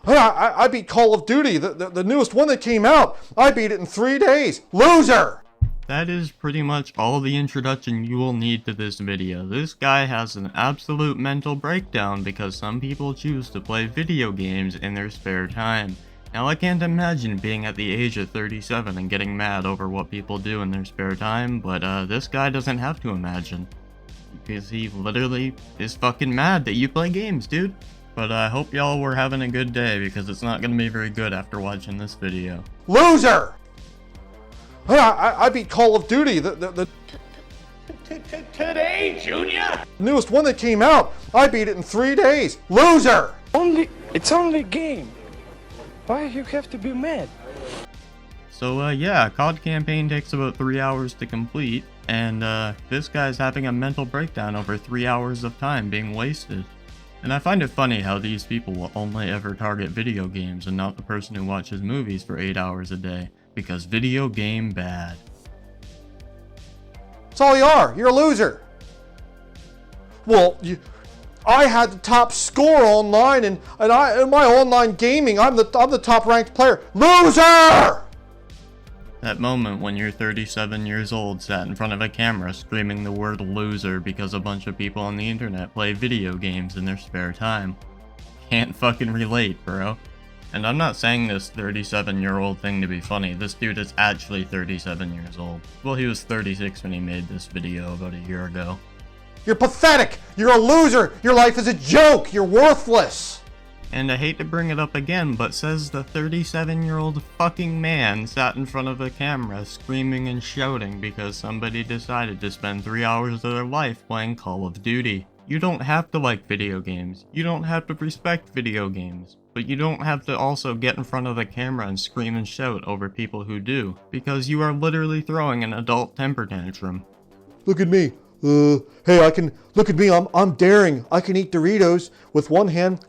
I beat Call of Duty, the newest one that came out. I beat it in 3 days. Loser! That is pretty much all the introduction you will need to this video. This guy has an absolute mental breakdown because some people choose to play video games in their spare time. Now I can't imagine being at the age of 37 and getting mad over what people do in their spare time, but this guy doesn't have to imagine. Because he literally is fucking mad that you play games, dude. But I hope y'all were having a good day because it's not gonna be very good after watching this video. Loser! I beat Call of Duty, Today, Junior? newest one that came out. I beat it in 3 days. Loser! It's only a game. Why you have to be mad? So yeah, COD campaign takes about 3 hours to complete, and this guy's having a mental breakdown over 3 hours of time being wasted. And I find it funny how these people will only ever target video games and not the person who watches movies for 8 hours a day, because video game bad. That's all you are. You're a loser. Well, I had the top score online, and in my online gaming, I'm the top ranked player. Loser! That moment when you're 37 years old sat in front of a camera screaming the word loser because a bunch of people on the internet play video games in their spare time. Can't fucking relate, bro. And I'm not saying this 37-year-old thing to be funny. This dude is actually 37 years old. Well, he was 36 when he made this video about a year ago. You're pathetic. You're a loser. Your life is a joke. You're worthless. And I hate to bring it up again, but says the 37-year-old fucking man sat in front of a camera screaming and shouting because somebody decided to spend 3 hours of their life playing Call of Duty. You don't have to like video games. You don't have to respect video games. But you don't have to also get in front of the camera and scream and shout over people who do, because you are literally throwing an adult temper tantrum. Look at me. Hey, look at me. I'm daring. I can eat Doritos with one hand,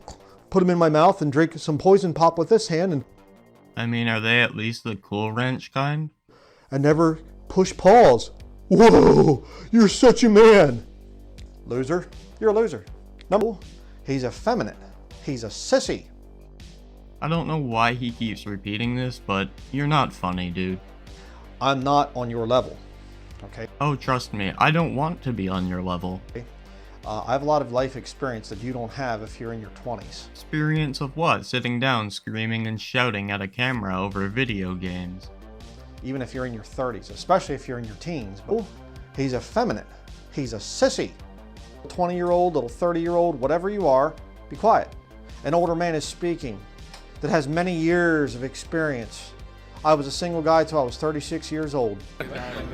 put them in my mouth, and drink some poison pop with this hand, and I mean, are they at least the Cool Wrench kind? never push pause. Whoa, you're such a man. Loser. You're a loser. No, he's effeminate. He's a sissy. I don't know why he keeps repeating this, but you're not funny, dude. I'm not on your level. Okay. Oh, trust me, I don't want to be on your level. I have a lot of life experience that you don't have if you're in your 20s. Experience of what? Sitting down, screaming and shouting at a camera over video games. Even if you're in your 30s, especially if you're in your teens. But he's effeminate. He's a sissy. 20-year-old, little 30-year-old, whatever you are, be quiet. An older man is speaking that has many years of experience. I was a single guy till I was 36 years old.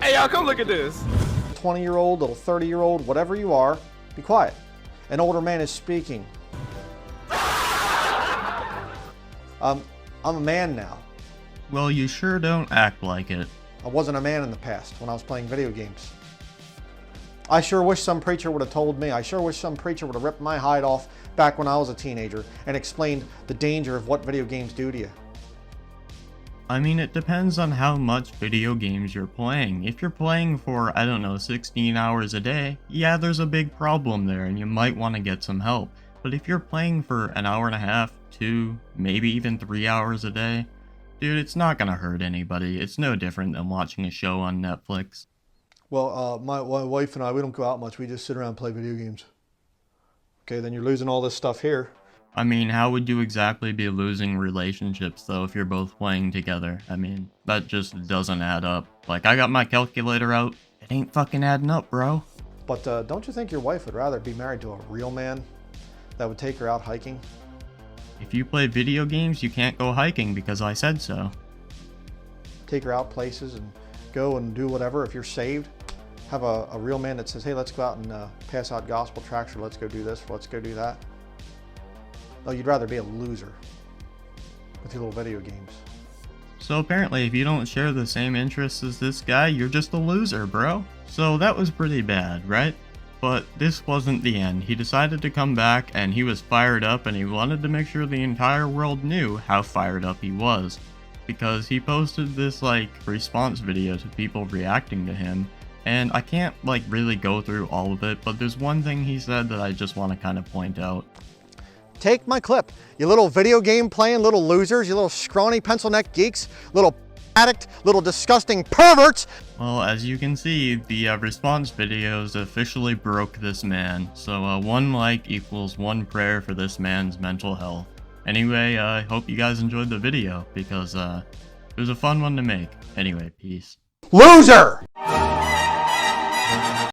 Hey y'all, come look at this. 20-year-old, little 30-year-old, whatever you are, be quiet. An older man is speaking. I'm a man now. Well, you sure don't act like it. I wasn't a man in the past when I was playing video games. I sure wish some preacher would have told me. I sure wish some preacher would have ripped my hide off back when I was a teenager and explained the danger of what video games do to you. I mean, it depends on how much video games you're playing. If you're playing for, I don't know, 16 hours a day, yeah, there's a big problem there and you might want to get some help. But if you're playing for an hour and a half, 2, maybe even 3 hours a day, dude, it's not gonna hurt anybody. It's no different than watching a show on Netflix. Well, my wife and I, we don't go out much. We just sit around and play video games. Okay, then you're losing all this stuff here. I mean, how would you exactly be losing relationships, though, if you're both playing together? I mean, that just doesn't add up. Like, I got my calculator out. It ain't fucking adding up, bro. But don't you think your wife would rather be married to a real man that would take her out hiking? If you play video games, you can't go hiking because I said so. Take her out places and go and do whatever. If you're saved, have a real man that says, hey, let's go out and pass out gospel tracts, or let's go do this, or let's go do that. No, you'd rather be a loser with your little video games. So apparently, if you don't share the same interests as this guy, you're just a loser, bro. So that was pretty bad, right? But this wasn't the end. He decided to come back and he was fired up and he wanted to make sure the entire world knew how fired up he was. Because he posted this response video to people reacting to him. And I can't really go through all of it, but there's one thing he said that I just want to kind of point out. Take my clip. You little video game playing little losers, you little scrawny pencil neck geeks, little addict, little disgusting perverts. Well, as you can see, the response videos officially broke this man. So 1 like equals 1 prayer for this man's mental health. Anyway, I hope you guys enjoyed the video because it was a fun one to make. Anyway, peace. Loser!